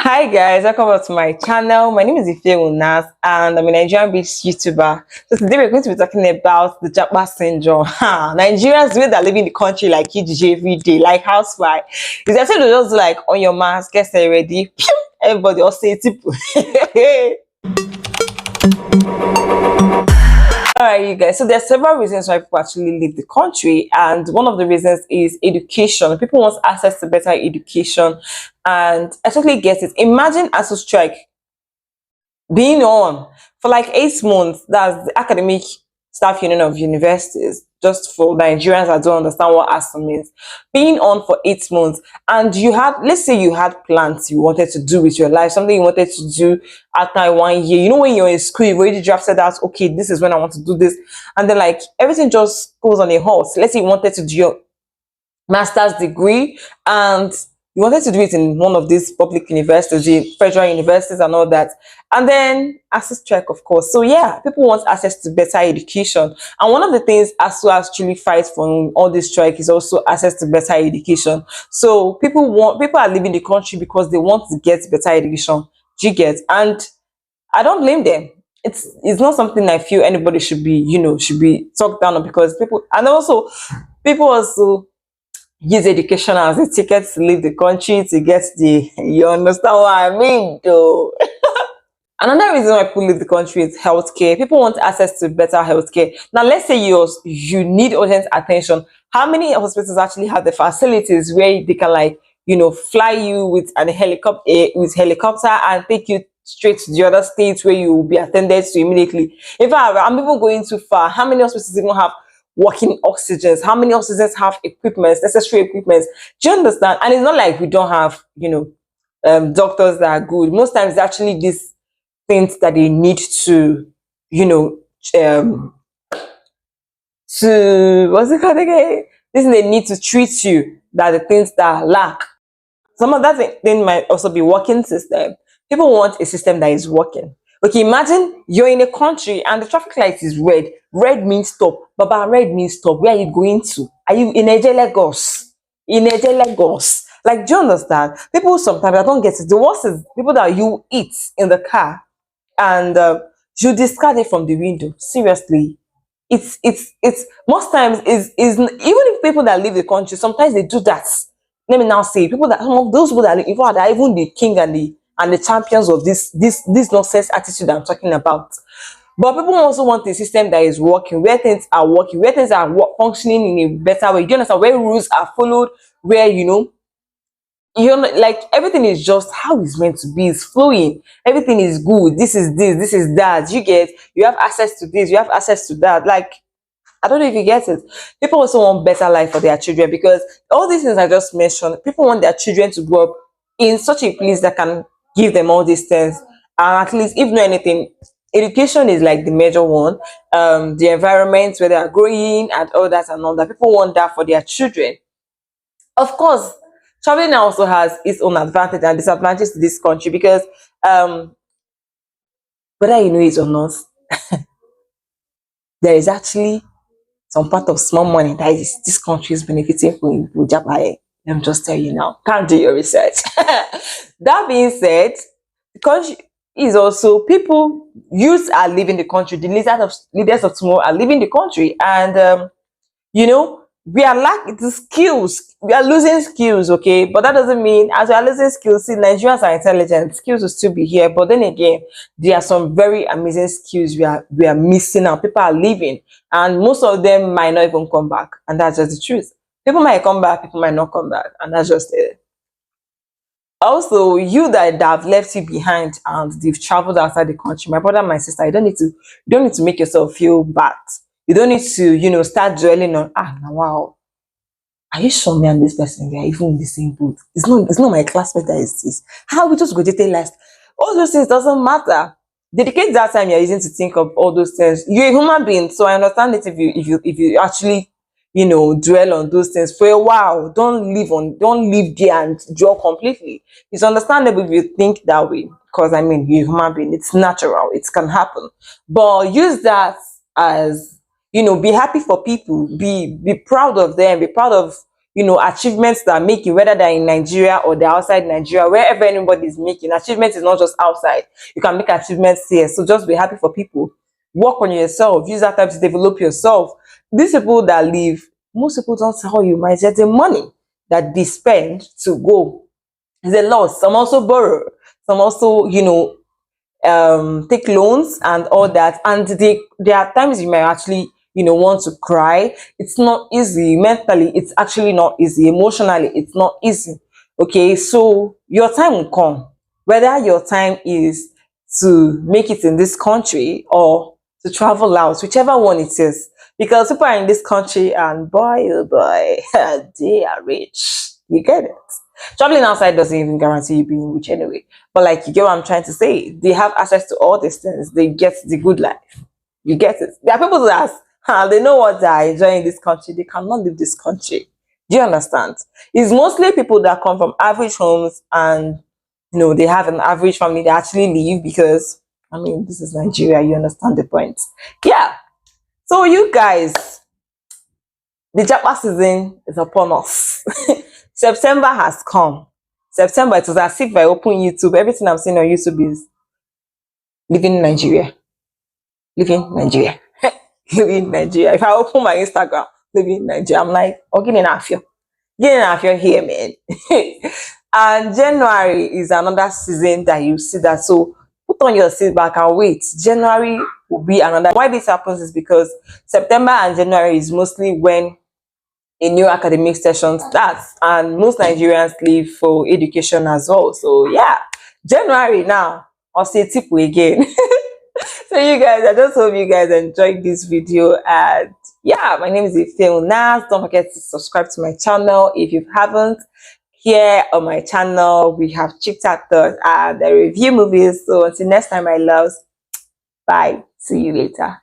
Hi guys, welcome back to my channel. My name is Ife Unas and I'm a Nigerian-based YouTuber. So today we're going to be talking about the Japa syndrome. Nigerians way that live in the country like EDJ every day, like housefly. It's actually just like on your mask, get ready. Pew! Everybody all say it. All right, you guys. So there are several reasons why people actually leave the country, and one of the reasons is education. People want access to better education, and I totally get it. Imagine ASU strike being on for like 8 months. That's the academic staff union of universities. Just for Nigerians that don't understand what ASU means, being on for 8 months, and you had, let's say, you had plans you wanted to do with your life, something you wanted to do after 1 year. You know, when you're in school, you've already drafted out, okay, this is when I want to do this, and then like everything just goes on a halt. Let's say you wanted to do your master's degree and you wanted to do it in one of these public universities, the federal universities and all that, and then access strike, of course. So yeah, people want access to better education, and one of the things ASU actually fights for in all this strike is also access to better education. So people are leaving the country because they want to get better education. Do you get? And I don't blame them. It's not something I feel anybody should be, should be talked down on, because people also use education as a ticket to leave the country, to get the, you understand what I mean though. Another reason why people leave the country is healthcare. People want access to better healthcare. Now let's say you need urgent attention. How many hospitals actually have the facilities where they can, like, fly you with helicopter and take you straight to the other states where you will be attended to immediately? In fact, I'm even going too far. How many hospitals even have working oxygens? How many oxygens have equipment, necessary equipment? Do you understand? And it's not like we don't have, doctors that are good. Most times, it's actually these things that they need to, um, to, what's it called again? This they need to treat you, that the things that lack. Some of that thing might also be working system. People want a system that is working. Okay, imagine you're in a country and the traffic light is red. Red means stop. Baba, red means stop. Where are you going to? Are you in Eje Lagos? In Eje Lagos? Like, do you understand? People sometimes, I don't get it. The worst is people that you eat in the car and you discard it from the window. Seriously, it's most times is even if people that leave the country, sometimes they do that. Let me now say, people that, some of those people that live, in fact, are even the king and the champions of this nonsense attitude I'm talking about. But people also want a system that is working, where things are working, where things are functioning in a better way. Do you understand? Where rules are followed, where like everything is just how it's meant to be. It's flowing. Everything is good. This is this. This is that. You have access to this. You have access to that. Like, I don't know if you get it. People also want better life for their children, because all these things I just mentioned, people want their children to grow up in such a place that can give them all these things. And at least, if not anything, education is like the major one. The environment where they are growing and all that and all that. People want that for their children. Of course, traveling also has its own advantage and disadvantages to this country, because whether you know it or not, there is actually some part of small money that this country is benefiting from Japa. Let me just tell you now. Can't do your research. That being said, the country is also, people, youths are leaving the country. The leaders of tomorrow are leaving the country, and we are lacking the skills. We are losing skills, okay? But that doesn't mean, as we are losing skills, see, Nigerians are intelligent. Skills will still be here. But then again, there are some very amazing skills we are missing out. People are leaving, and most of them might not even come back. And that's just the truth. People might come back, people might not come back. And that's just it. Also, you that have left you behind and they've traveled outside the country, my brother, my sister, you don't need to make yourself feel bad. You don't need to, start dwelling on, now, wow, are you sure me and this person, we are even in the same boat? It's not my classmate that is this. How we just graduated last? All those things doesn't matter. Dedicate that time you're using to think of all those things. You're a human being, so I understand it if you actually, dwell on those things for a while. Don't live there and dwell completely. It's understandable if you think that way, because I mean, you're a human being. It's natural. It can happen. But use that as, be happy for people, be proud of them, be proud of achievements that make you, whether they're in Nigeria or they're outside Nigeria, wherever anybody is making achievement is not just outside. You can make achievements here. So just be happy for people. Work on yourself. Use that time to develop yourself. These people that leave, most people don't tell you, my the money that they spend to go is a loss. Some also borrow. Some also, take loans and all that, and there are times you might actually want to cry. It's not easy mentally, it's actually not easy. Emotionally, it's not easy. Okay, so your time will come, whether your time is to make it in this country or to travel out, whichever one it is, because people are in this country and boy oh boy, they are rich. You get it? Traveling outside doesn't even guarantee you being rich anyway. But like, you get what I'm trying to say? They have access to all these things. They get the good life. You get it? There are people that they know what they are enjoying in this country. They cannot leave this country. Do you understand? It's mostly people that come from average homes and they have an average family. They actually leave because this is Nigeria. You understand the point? Yeah. So you guys, the Japa season is upon us. September has come. September, it was as if I open YouTube, everything I'm seeing on YouTube is living in Nigeria. Living in Nigeria. Living in Nigeria. If I open my Instagram, living in Nigeria, I'm like, oh, getting off here. Getting off here, man. And January is another season that you see that. So put on your seat back and wait. January will be another. Why this happens is because September and January is mostly when a new academic session starts, and most Nigerians leave for education as well. So yeah, January now, I'll say tip again. So you guys, I just hope you guys enjoyed this video, and yeah, my name is Ifeolu Nas. Don't forget to subscribe to my channel if you haven't. Here on my channel, we have chit chat and I review movies. So until next time, my loves, bye. See you later.